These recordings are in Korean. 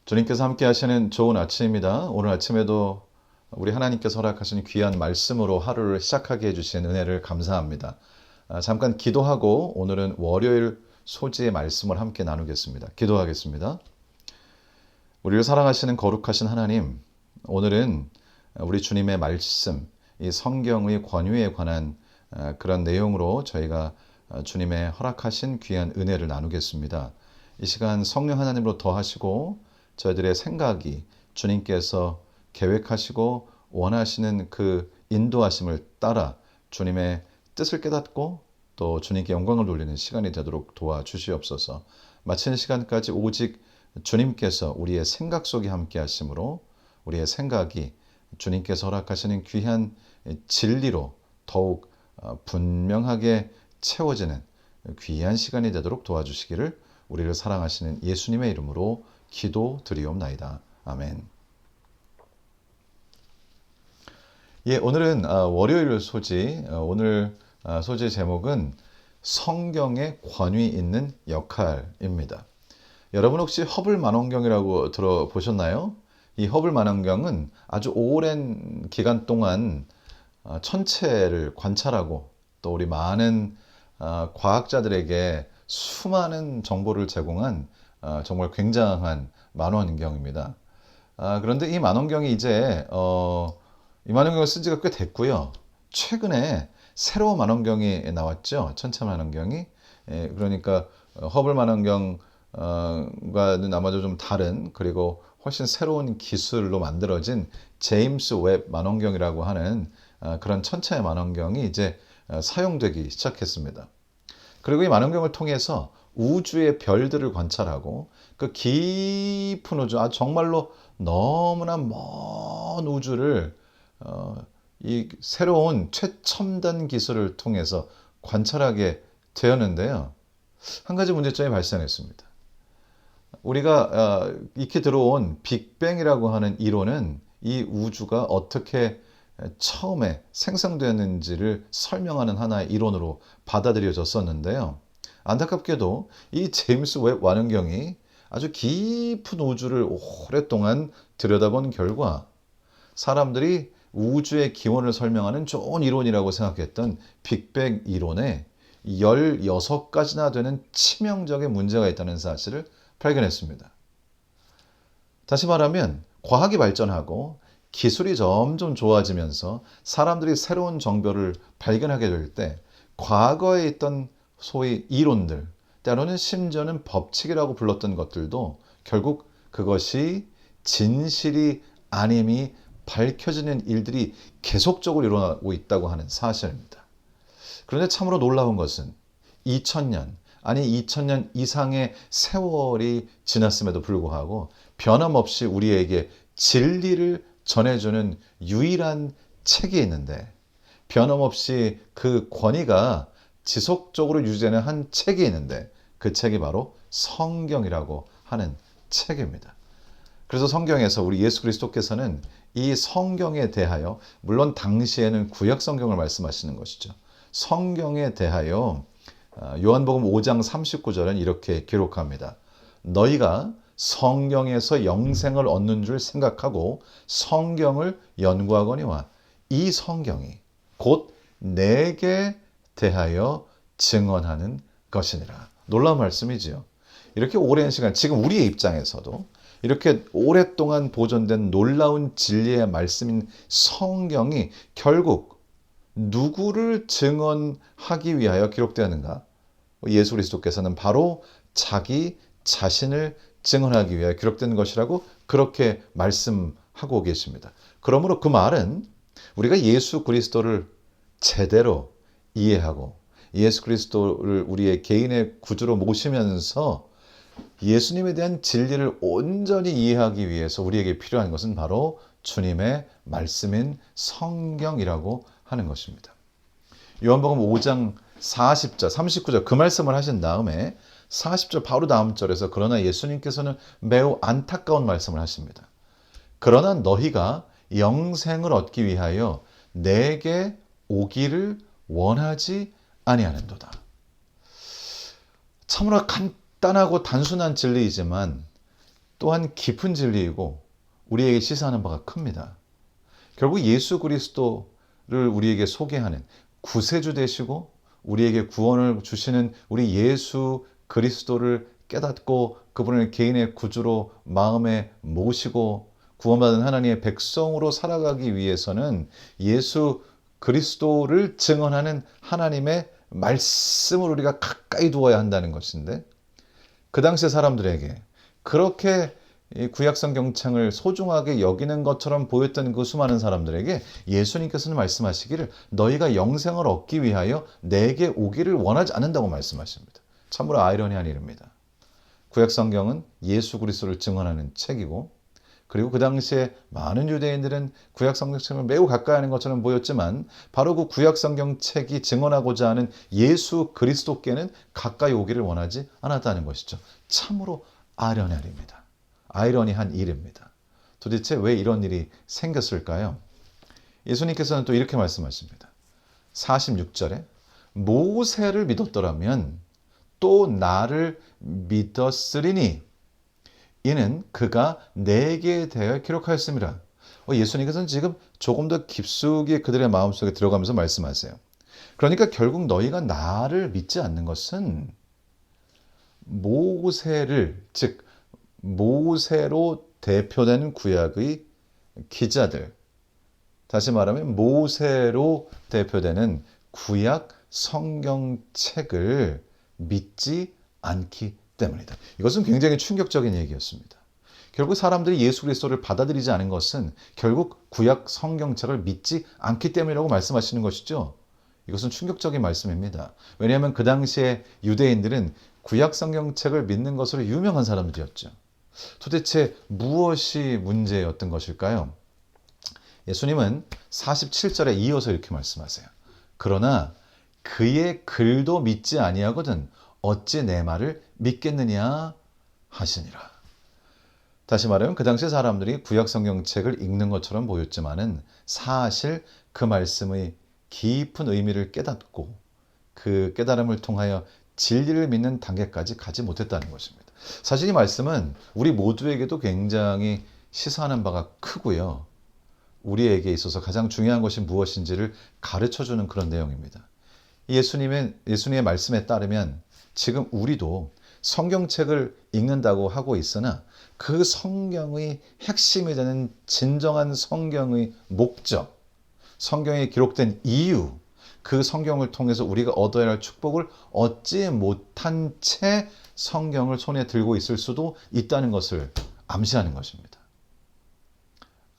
주님께서 함께 하시는 좋은 아침입니다. 오늘 아침에도 우리 하나님께서 허락하신 귀한 말씀으로 하루를 시작하게 해주신 은혜를 감사합니다. 잠깐 기도하고 오늘은 월요일 소지의 말씀을 함께 나누겠습니다. 기도하겠습니다. 우리를 사랑하시는 거룩하신 하나님, 오늘은 우리 주님의 말씀, 이 성경의 권위에 관한 그런 내용으로 저희가 주님의 허락하신 귀한 은혜를 나누겠습니다. 이 시간 성령 하나님으로 더하시고 저희들의 생각이 주님께서 계획하시고 원하시는 그 인도하심을 따라 주님의 뜻을 깨닫고 또 주님께 영광을 돌리는 시간이 되도록 도와주시옵소서. 마치는 시간까지 오직 주님께서 우리의 생각 속에 함께 하심으로 우리의 생각이 주님께서 허락하시는 귀한 진리로 더욱 분명하게 채워지는 귀한 시간이 되도록 도와주시기를 우리를 사랑하시는 예수님의 이름으로 기도드리옵나이다. 아멘. 오늘은 월요일 소지, 오늘 소지 제목은 성경의 권위 있는 역할입니다. 여러분 혹시 허블 망원경이라고 들어보셨나요? 이 허블 망원경은 아주 오랜 기간 동안 천체를 관찰하고 또 우리 많은 과학자들에게 수많은 정보를 제공한 정말 굉장한 망원경입니다. 그런데 이 망원경이 이제 이 망원경을 쓴 지가 꽤 됐고요. 최근에 새로운 망원경이 나왔죠. 천체 망원경이. 그러니까 허블 망원경과는 아마도 좀 다른 그리고 훨씬 새로운 기술로 만들어진 제임스 웹 망원경이라고 하는 그런 천체 망원경이 이제 사용되기 시작했습니다. 그리고 이 망원경을 통해서 우주의 별들을 관찰하고 그 깊은 우주, 정말로 너무나 먼 우주를 이 새로운 최첨단 기술을 통해서 관찰하게 되었는데요. 한 가지 문제점이 발생했습니다. 우리가 익히 들어온 빅뱅이라고 하는 이론은 이 우주가 어떻게 처음에 생성되었는지를 설명하는 하나의 이론으로 받아들여졌었는데요. 안타깝게도 이 제임스 웹 망원경이 아주 깊은 우주를 오랫동안 들여다본 결과 사람들이 우주의 기원을 설명하는 좋은 이론이라고 생각했던 빅뱅 이론에 16가지나 되는 치명적인 문제가 있다는 사실을 발견했습니다. 다시 말하면 과학이 발전하고 기술이 점점 좋아지면서 사람들이 새로운 정보를 발견하게 될 때 과거에 있던 소위 이론들, 때로는 심지어는 법칙이라고 불렀던 것들도 결국 그것이 진실이 아님이 밝혀지는 일들이 계속적으로 일어나고 있다고 하는 사실입니다. 그런데 참으로 놀라운 것은 2000년, 아니 2000년 이상의 세월이 지났음에도 불구하고 변함없이 우리에게 진리를 전해주는 유일한 책이 있는데 변함없이 그 권위가 지속적으로 유지되는 한 책이 있는데 그 책이 바로 성경이라고 하는 책입니다. 그래서 성경에서 우리 예수 그리스도께서는 이 성경에 대하여 물론 당시에는 구약 성경을 말씀하시는 것이죠. 성경에 대하여 요한복음 5장 39절은 이렇게 기록합니다. 너희가 성경에서 영생을 얻는 줄 생각하고 성경을 연구하거니와 이 성경이 곧 내게 대하여 증언하는 것이니라. 놀라운 말씀이지요. 이렇게 오랜 시간, 지금 우리의 입장에서도 이렇게 오랫동안 보존된 놀라운 진리의 말씀인 성경이 결국 누구를 증언하기 위하여 기록되었는가? 예수 그리스도께서는 바로 자기 자신을 증언하기 위하여 기록된 것이라고 그렇게 말씀하고 계십니다. 그러므로 그 말은 우리가 예수 그리스도를 제대로 이해하고 예수 그리스도를 우리의 개인의 구주로 모시면서 예수님에 대한 진리를 온전히 이해하기 위해서 우리에게 필요한 것은 바로 주님의 말씀인 성경이라고 하는 것입니다. 요한복음 5장 40절, 39절 그 말씀을 하신 다음에 40절 바로 다음 절에서 그러나 예수님께서는 매우 안타까운 말씀을 하십니다. 그러나 너희가 영생을 얻기 위하여 내게 오기를 원하지 아니하는도다. 참으로 간단하고 단순한 진리이지만 또한 깊은 진리이고 우리에게 시사하는 바가 큽니다. 결국 예수 그리스도를 우리에게 소개하는 구세주 되시고 우리에게 구원을 주시는 우리 예수 그리스도를 깨닫고 그분을 개인의 구주로 마음에 모시고 구원받은 하나님의 백성으로 살아가기 위해서는 예수 그리스도를 증언하는 하나님의 말씀을 우리가 가까이 두어야 한다는 것인데, 그 당시 사람들에게 그렇게 구약성경책을 소중하게 여기는 것처럼 보였던 그 수많은 사람들에게 예수님께서는 말씀하시기를 너희가 영생을 얻기 위하여 내게 오기를 원하지 않는다고 말씀하십니다. 참으로 아이러니한 일입니다. 구약성경은 예수 그리스도를 증언하는 책이고, 그리고 그 당시에 많은 유대인들은 구약성경책을 매우 가까이 하는 것처럼 보였지만 바로 그 구약성경책이 증언하고자 하는 예수 그리스도께는 가까이 오기를 원하지 않았다는 것이죠. 참으로 아이러니한 일입니다. 도대체 왜 이런 일이 생겼을까요? 예수님께서는 또 이렇게 말씀하십니다. 46절에 모세를 믿었더라면 또 나를 믿었으리니 이는 그가 내게 대하여 기록하였음이라. 예수님께서는 지금 조금 더 깊숙이 그들의 마음속에 들어가면서 말씀하세요. 그러니까 결국 너희가 나를 믿지 않는 것은 모세를, 즉 모세로 대표되는 구약의 기자들, 다시 말하면 모세로 대표되는 구약 성경책을 믿지 않기 때문이다. 이것은 굉장히 충격적인 얘기였습니다. 결국 사람들이 예수 그리스도를 받아들이지 않은 것은 결국 구약 성경책을 믿지 않기 때문이라고 말씀하시는 것이죠. 이것은 충격적인 말씀입니다. 왜냐하면 그 당시에 유대인들은 구약 성경책을 믿는 것으로 유명한 사람들이었죠. 도대체 무엇이 문제였던 것일까요? 예수님은 47절에 이어서 이렇게 말씀하세요. 그러나 그의 글도 믿지 아니하거든 어찌 내 말을 믿겠느냐 하시니라. 다시 말하면 그 당시 사람들이 구약 성경책을 읽는 것처럼 보였지만은 사실 그 말씀의 깊은 의미를 깨닫고 그 깨달음을 통하여 진리를 믿는 단계까지 가지 못했다는 것입니다. 사실 이 말씀은 우리 모두에게도 굉장히 시사하는 바가 크고요. 우리에게 있어서 가장 중요한 것이 무엇인지를 가르쳐주는 그런 내용입니다. 예수님의 말씀에 따르면 지금 우리도 성경책을 읽는다고 하고 있으나 그 성경의 핵심이 되는 진정한 성경의 목적, 성경에 기록된 이유, 그 성경을 통해서 우리가 얻어야 할 축복을 얻지 못한 채 성경을 손에 들고 있을 수도 있다는 것을 암시하는 것입니다.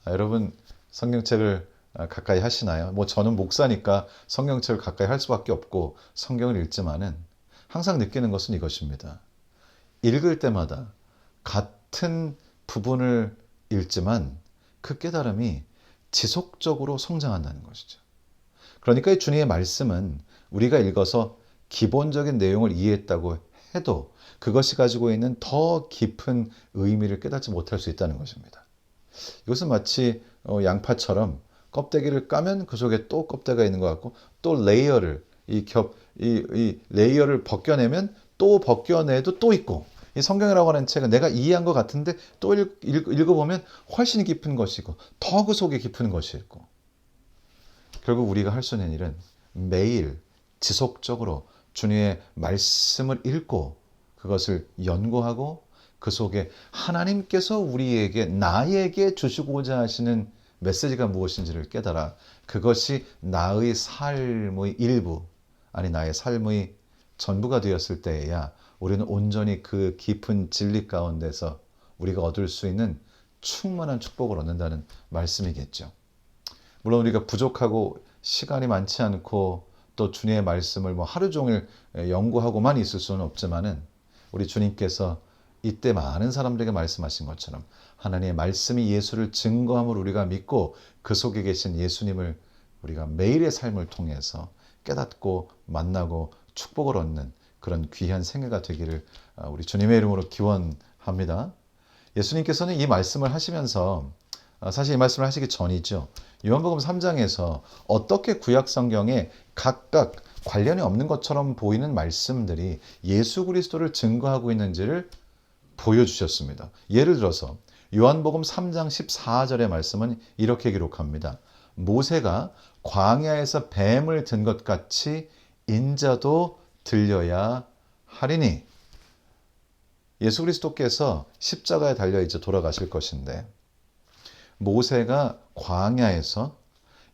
여러분 성경책을 가까이 하시나요? 저는 목사니까 성경책을 가까이 할 수밖에 없고 성경을 읽지만은 항상 느끼는 것은 이것입니다. 읽을 때마다 같은 부분을 읽지만 그 깨달음이 지속적으로 성장한다는 것이죠. 그러니까 이 주님의 말씀은 우리가 읽어서 기본적인 내용을 이해했다고 해도 그것이 가지고 있는 더 깊은 의미를 깨닫지 못할 수 있다는 것입니다. 이것은 마치 양파처럼 껍데기를 까면 그 속에 또 껍데기가 있는 것 같고 또 레이어를 이 레이어를 벗겨내면 또 벗겨내도 또 있고, 이 성경이라고 하는 책은 내가 이해한 것 같은데 또 읽어보면 훨씬 깊은 것이고 더 그 속에 깊은 것이 있고, 결국 우리가 할 수 있는 일은 매일 지속적으로 주님의 말씀을 읽고 그것을 연구하고 그 속에 하나님께서 나에게 주시고자 하시는 메시지가 무엇인지를 깨달아 그것이 나의 삶의 일부, 아니 나의 삶의 전부가 되었을 때에야 우리는 온전히 그 깊은 진리 가운데서 우리가 얻을 수 있는 충만한 축복을 얻는다는 말씀이겠죠. 물론 우리가 부족하고 시간이 많지 않고 또 주님의 말씀을 하루 종일 연구하고만 있을 수는 없지만은 우리 주님께서 이때 많은 사람들에게 말씀하신 것처럼 하나님의 말씀이 예수를 증거함을 우리가 믿고 그 속에 계신 예수님을 우리가 매일의 삶을 통해서 깨닫고 만나고 축복을 얻는 그런 귀한 생애가 되기를 우리 주님의 이름으로 기원합니다. 예수님께서는 이 말씀을 하시면서 사실 이 말씀을 하시기 전이죠. 요한복음 3장에서 어떻게 구약 성경에 각각 관련이 없는 것처럼 보이는 말씀들이 예수 그리스도를 증거하고 있는지를 보여주셨습니다. 예를 들어서 요한복음 3장 14절의 말씀은 이렇게 기록합니다. 모세가 광야에서 뱀을 든 것 같이 인자도 들려야 하리니. 예수 그리스도께서 십자가에 달려 이제 돌아가실 것인데, 모세가 광야에서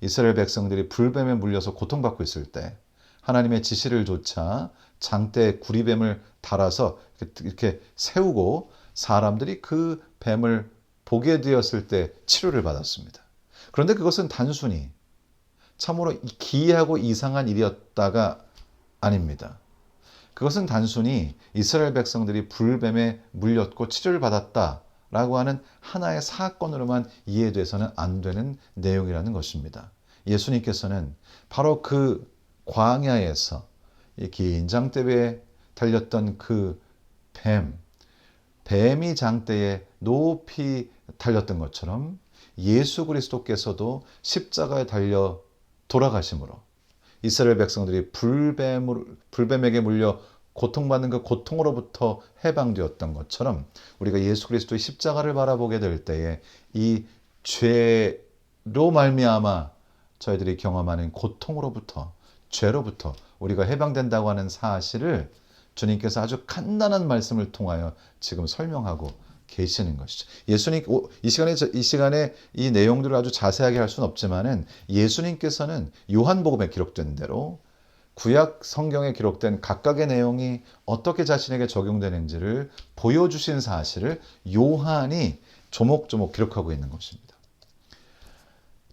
이스라엘 백성들이 불뱀에 물려서 고통받고 있을 때 하나님의 지시를 조차 장대에 구리뱀을 달아서 이렇게 세우고 사람들이 그 뱀을 보게 되었을 때 치료를 받았습니다. 그런데 그것은 단순히 참으로 기이하고 이상한 일이었다가 아닙니다. 그것은 단순히 이스라엘 백성들이 불뱀에 물렸고 치료를 받았다라고 하는 하나의 사건으로만 이해돼서는 안 되는 내용이라는 것입니다. 예수님께서는 바로 그 광야에서 긴 장대에 달렸던 그 뱀이 장대에 높이 달렸던 것처럼 예수 그리스도께서도 십자가에 달려 돌아가심으로 이스라엘 백성들이 불뱀에게 물려 고통받는 그 고통으로부터 해방되었던 것처럼 우리가 예수 그리스도의 십자가를 바라보게 될 때에 이 죄로 말미암아 저희들이 경험하는 고통으로부터, 죄로부터 우리가 해방된다고 하는 사실을 주님께서 아주 간단한 말씀을 통하여 지금 설명하고 계시는 것이죠. 예수님, 이 시간에 이 내용들을 아주 자세하게 할 수는 없지만은 예수님께서는 요한복음에 기록된 대로 구약 성경에 기록된 각각의 내용이 어떻게 자신에게 적용되는지를 보여주신 사실을 요한이 조목조목 기록하고 있는 것입니다.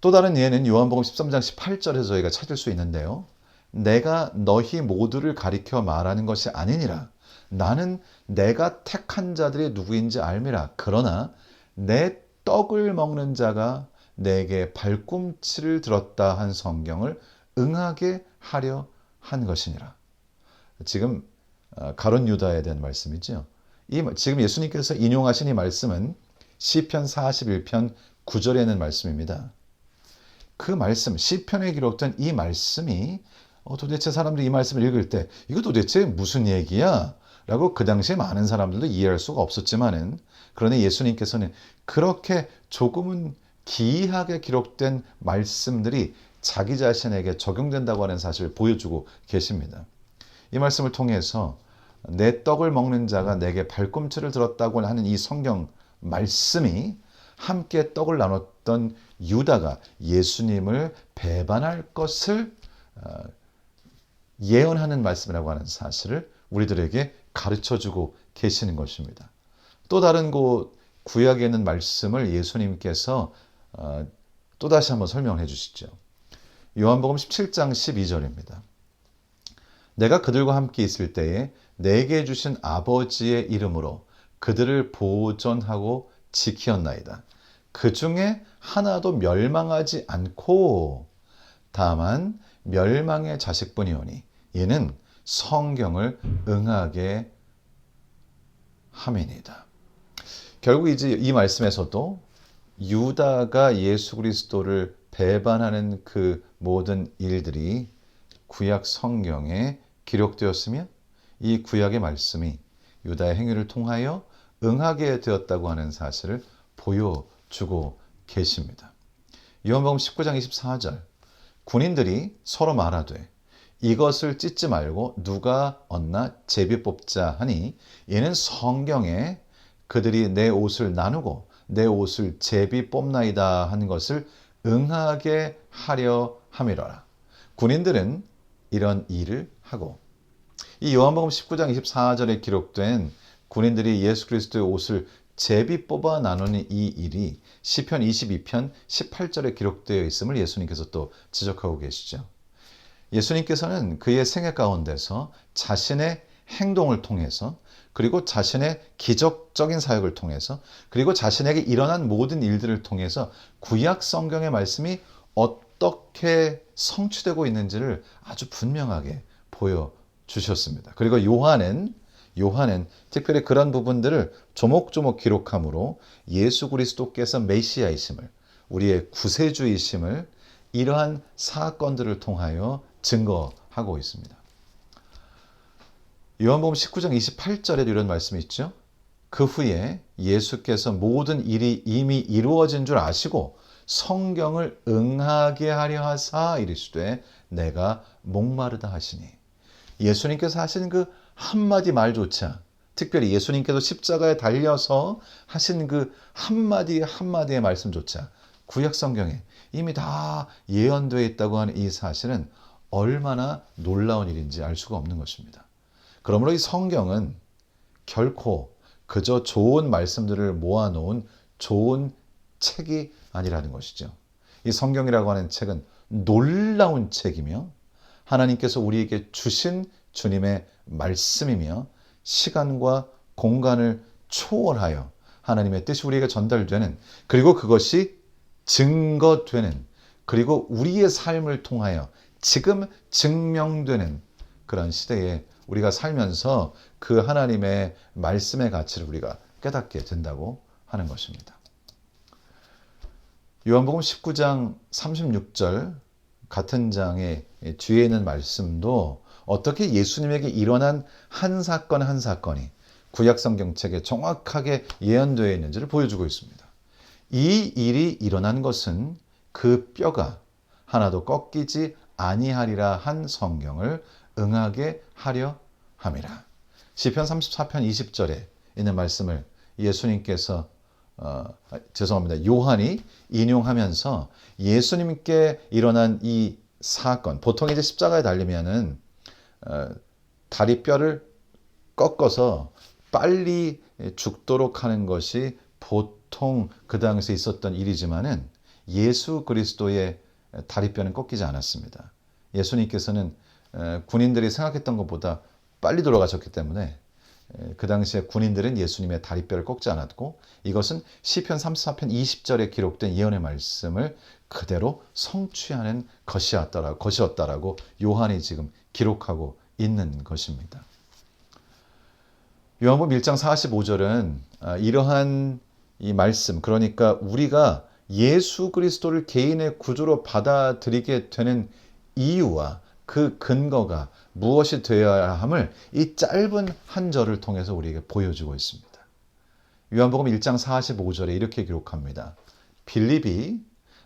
또 다른 예는 요한복음 13장 18절에서 저희가 찾을 수 있는데요. 내가 너희 모두를 가리켜 말하는 것이 아니니라. 나는 내가 택한 자들이 누구인지 알미라. 그러나 내 떡을 먹는 자가 내게 발꿈치를 들었다 한 성경을 응하게 하려 한 것이니라. 지금 가룟 유다에 대한 말씀이죠. 지금 예수님께서 인용하신 이 말씀은 시편 41편 9절에 있는 말씀입니다. 그 말씀, 시편에 기록된 이 말씀이 도대체 사람들이 이 말씀을 읽을 때 이거 도대체 무슨 얘기야? 라고 그 당시에 많은 사람들도 이해할 수가 없었지만은, 그러나 예수님께서는 그렇게 조금은 기이하게 기록된 말씀들이 자기 자신에게 적용된다고 하는 사실을 보여주고 계십니다. 이 말씀을 통해서 내 떡을 먹는 자가 내게 발꿈치를 들었다고 하는 이 성경 말씀이 함께 떡을 나눴던 유다가 예수님을 배반할 것을 예언하는 말씀이라고 하는 사실을 우리들에게 가르쳐주고 계시는 것입니다. 또 다른 구약에 있는 말씀을 예수님께서 또다시 한번 설명을 해주시죠. 요한복음 17장 12절입니다. 내가 그들과 함께 있을 때에 내게 주신 아버지의 이름으로 그들을 보존하고 지키었나이다. 그 중에 하나도 멸망하지 않고 다만 멸망의 자식뿐이오니 이는 성경을 응하게 함이니이다. 결국 이제 이 말씀에서도 유다가 예수 그리스도를 배반하는 그 모든 일들이 구약 성경에 기록되었으며 이 구약의 말씀이 유다의 행위를 통하여 응하게 되었다고 하는 사실을 보여주고 계십니다. 요한복음 19장 24절 군인들이 서로 말하되 이것을 찢지 말고 누가 얻나 제비 뽑자 하니 이는 성경에 그들이 내 옷을 나누고 내 옷을 제비 뽑나이다 한 것을 응하게 하려 함이로라. 군인들은 이런 일을 하고, 이 요한복음 19장 24절에 기록된 군인들이 예수 그리스도의 옷을 제비 뽑아 나누는 이 일이 시편 22편 18절에 기록되어 있음을 예수님께서 또 지적하고 계시죠. 예수님께서는 그의 생애 가운데서 자신의 행동을 통해서, 그리고 자신의 기적적인 사역을 통해서, 그리고 자신에게 일어난 모든 일들을 통해서 구약 성경의 말씀이 어떻게 성취되고 있는지를 아주 분명하게 보여주셨습니다. 그리고 요한은 특별히 그런 부분들을 조목조목 기록함으로 예수 그리스도께서 메시아이심을, 우리의 구세주이심을 이러한 사건들을 통하여 증거하고 있습니다. 요한복음 19장 28절에도 이런 말씀이 있죠. 그 후에 예수께서 모든 일이 이미 이루어진 줄 아시고 성경을 응하게 하려 하사 이르시되 내가 목마르다 하시니, 예수님께서 하신 그 한마디 말조차, 특별히 예수님께서 십자가에 달려서 하신 그 한마디 한마디의 말씀조차 구약 성경에 이미 다 예언되어 있다고 하는 이 사실은 얼마나 놀라운 일인지 알 수가 없는 것입니다. 그러므로 이 성경은 결코 그저 좋은 말씀들을 모아놓은 좋은 책이 아니라는 것이죠. 이 성경이라고 하는 책은 놀라운 책이며 하나님께서 우리에게 주신 주님의 말씀이며 시간과 공간을 초월하여 하나님의 뜻이 우리에게 전달되는, 그리고 그것이 증거되는, 그리고 우리의 삶을 통하여 지금 증명되는 그런 시대에 우리가 살면서 그 하나님의 말씀의 가치를 우리가 깨닫게 된다고 하는 것입니다. 요한복음 19장 36절 같은 장의 뒤에 있는 말씀도 어떻게 예수님에게 일어난 한 사건 한 사건이 구약 성경책에 정확하게 예언되어 있는지를 보여주고 있습니다. 이 일이 일어난 것은 그 뼈가 하나도 꺾이지 아니하리라 한 성경을 응하게 하려 함이라. 시편 34편 20절에 있는 말씀을 예수님께서 요한이 인용하면서 예수님께 일어난 이 사건, 보통 이제 십자가에 달리면은 다리뼈를 꺾어서 빨리 죽도록 하는 것이 보통 그 당시에 있었던 일이지만은 예수 그리스도의 다리뼈는 꺾이지 않았습니다. 예수님께서는 군인들이 생각했던 것보다 빨리 돌아가셨기 때문에 그 당시에 군인들은 예수님의 다리뼈를 꺾지 않았고, 이것은 시편 34편 20절에 기록된 예언의 말씀을 그대로 성취하는 것이었다라고 요한이 지금 기록하고 있는 것입니다. 요한복음 1장 45절은 이러한 이 말씀, 그러니까 우리가 예수 그리스도를 개인의 구주로 받아들이게 되는 이유와 그 근거가 무엇이 되어야 함을 이 짧은 한 절을 통해서 우리에게 보여주고 있습니다. 요한복음 1장 45절에 이렇게 기록합니다. 빌립이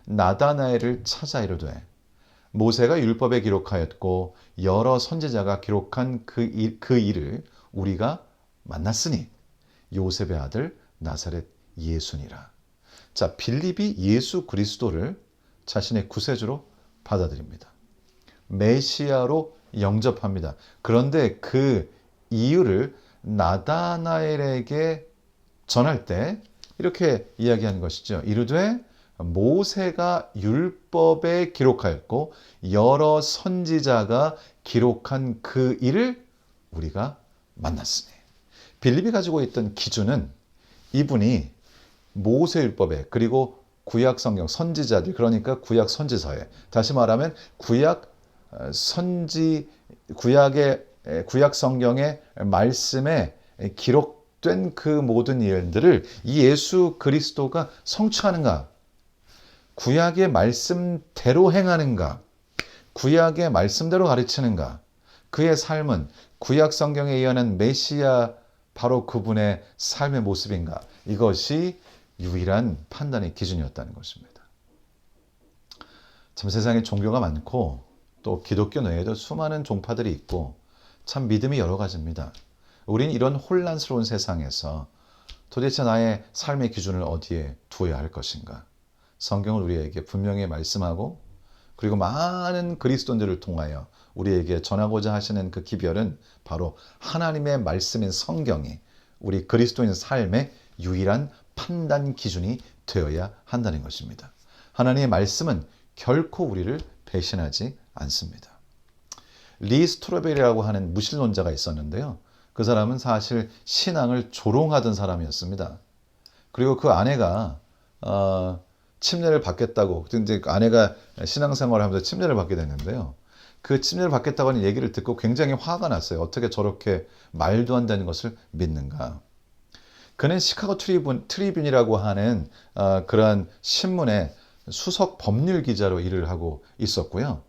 나다나엘을 찾아 이르되 모세가 율법에 기록하였고 여러 선지자가 기록한 그 일을 우리가 만났으니 요셉의 아들 나사렛 예수니라. 자, 빌립이 예수 그리스도를 자신의 구세주로 받아들입니다. 메시아로 영접합니다. 그런데 그 이유를 나다나엘에게 전할 때 이렇게 이야기하는 것이죠. 이르되 모세가 율법에 기록하였고 여러 선지자가 기록한 그 일을 우리가 만났으니. 빌립이 가지고 있던 기준은 이분이 모세율법에, 그리고 구약 성경 선지자들, 그러니까 구약 선지서에, 다시 말하면 구약 성경의 말씀에 기록된 그 모든 일들을 이 예수 그리스도가 성취하는가, 구약의 말씀대로 행하는가, 구약의 말씀대로 가르치는가, 그의 삶은 구약 성경에 예언한 메시아 바로 그분의 삶의 모습인가, 이것이 유일한 판단의 기준이었다는 것입니다. 참 세상에 종교가 많고 또 기독교 외에도 수많은 종파들이 있고 참 믿음이 여러 가지입니다. 우린 이런 혼란스러운 세상에서 도대체 나의 삶의 기준을 어디에 두어야 할 것인가? 성경을 우리에게 분명히 말씀하고, 그리고 많은 그리스도인들을 통하여 우리에게 전하고자 하시는 그 기별은 바로 하나님의 말씀인 성경이 우리 그리스도인 삶의 유일한 판단 기준이 되어야 한다는 것입니다. 하나님의 말씀은 결코 우리를 배신하지 않습니다. 리 스트로베리라고 하는 무신론자가 있었는데요. 그 사람은 사실 신앙을 조롱하던 사람이었습니다. 그리고 그 아내가 침례를 받겠다고, 이제 아내가 신앙생활을 하면서 침례를 받게 됐는데요. 그 침례를 받겠다고 하는 얘기를 듣고 굉장히 화가 났어요. 어떻게 저렇게 말도 안 되는 것을 믿는가. 그는 시카고 트리뷴이라고 하는 그런 신문의 수석 법률 기자로 일을 하고 있었고요.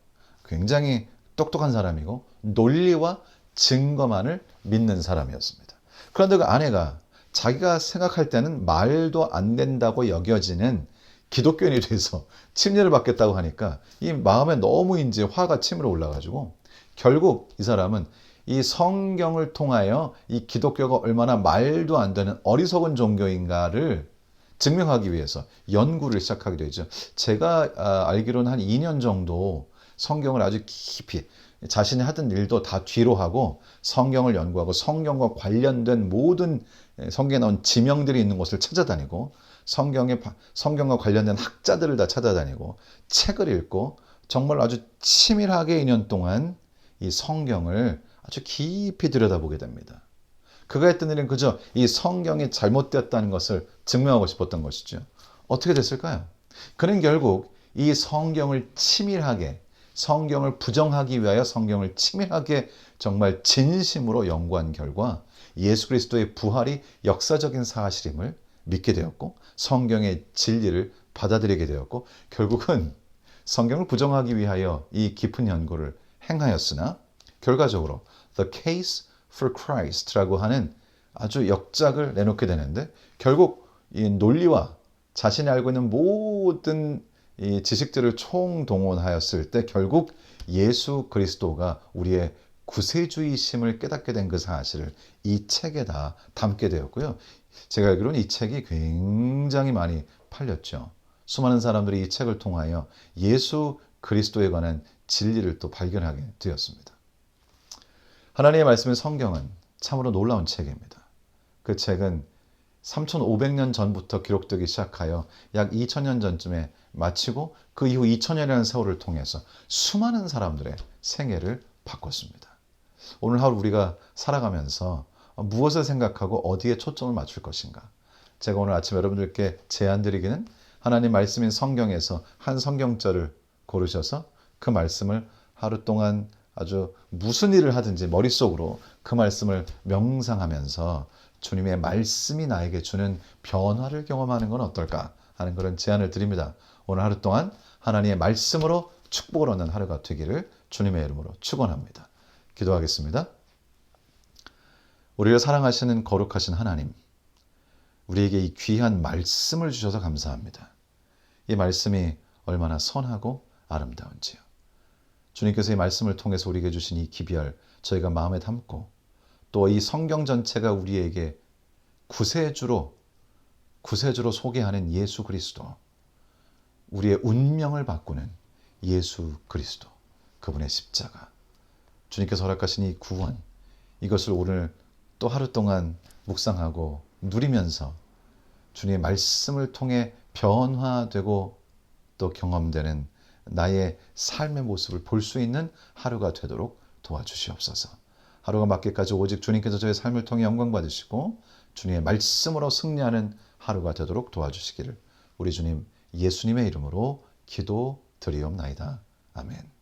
굉장히 똑똑한 사람이고 논리와 증거만을 믿는 사람이었습니다. 그런데 그 아내가 자기가 생각할 때는 말도 안 된다고 여겨지는 기독교인이 돼서 침례를 받겠다고 하니까 이 마음에 너무 이제 화가 치밀어 올라가지고 결국 이 사람은 이 성경을 통하여 이 기독교가 얼마나 말도 안 되는 어리석은 종교인가를 증명하기 위해서 연구를 시작하게 되죠. 제가 알기로는 한 2년 정도 성경을 아주 깊이 자신이 하던 일도 다 뒤로 하고 성경을 연구하고 성경과 관련된 모든 성경에 나온 지명들이 있는 곳을 찾아다니고 성경과 관련된 학자들을 다 찾아다니고 책을 읽고 정말 아주 치밀하게 2년 동안 이 성경을 아주 깊이 들여다보게 됩니다. 그가 했던 일은 그저 이 성경이 잘못되었다는 것을 증명하고 싶었던 것이죠. 어떻게 됐을까요? 그는 결국 이 성경을 치밀하게, 성경을 부정하기 위하여 성경을 치밀하게 정말 진심으로 연구한 결과 예수 그리스도의 부활이 역사적인 사실임을 믿게 되었고 성경의 진리를 받아들이게 되었고 결국은 성경을 부정하기 위하여 이 깊은 연구를 행하였으나 결과적으로 The Case for Christ라고 하는 아주 역작을 내놓게 되는데 결국 이 논리와 자신이 알고 있는 모든 이 지식들을 총동원하였을 때 결국 예수 그리스도가 우리의 구세주이심을 깨닫게 된 그 사실을 이 책에다 담게 되었고요. 제가 알기로는 이 책이 굉장히 많이 팔렸죠. 수많은 사람들이 이 책을 통하여 예수 그리스도에 관한 진리를 또 발견하게 되었습니다. 하나님의 말씀인 성경은 참으로 놀라운 책입니다. 그 책은 3,500년 전부터 기록되기 시작하여 약 2,000년 전쯤에 마치고 그 이후 2,000년이라는 세월을 통해서 수많은 사람들의 생애를 바꿨습니다. 오늘 하루 우리가 살아가면서 무엇을 생각하고 어디에 초점을 맞출 것인가? 제가 오늘 아침 여러분들께 제안드리기는 하나님 말씀인 성경에서 한 성경절을 고르셔서 그 말씀을 하루 동안 아주 무슨 일을 하든지 머릿속으로 그 말씀을 명상하면서 주님의 말씀이 나에게 주는 변화를 경험하는 건 어떨까 하는 그런 제안을 드립니다. 오늘 하루 동안 하나님의 말씀으로 축복을 얻는 하루가 되기를 주님의 이름으로 축원합니다. 기도하겠습니다. 우리를 사랑하시는 거룩하신 하나님, 우리에게 이 귀한 말씀을 주셔서 감사합니다. 이 말씀이 얼마나 선하고 아름다운지요. 주님께서 이 말씀을 통해서 우리에게 주신 이 기별 저희가 마음에 담고 또 이 성경 전체가 우리에게 구세주로 소개하는 예수 그리스도, 우리의 운명을 바꾸는 예수 그리스도, 그분의 십자가, 주님께서 허락하신 이 구원, 이것을 오늘 또 하루 동안 묵상하고 누리면서 주님의 말씀을 통해 변화되고 또 경험되는 나의 삶의 모습을 볼 수 있는 하루가 되도록 도와주시옵소서. 하루가 맞기까지 오직 주님께서 저의 삶을 통해 영광 받으시고 주님의 말씀으로 승리하는 하루가 되도록 도와주시기를 우리 주님 예수님의 이름으로 기도드리옵나이다. 아멘.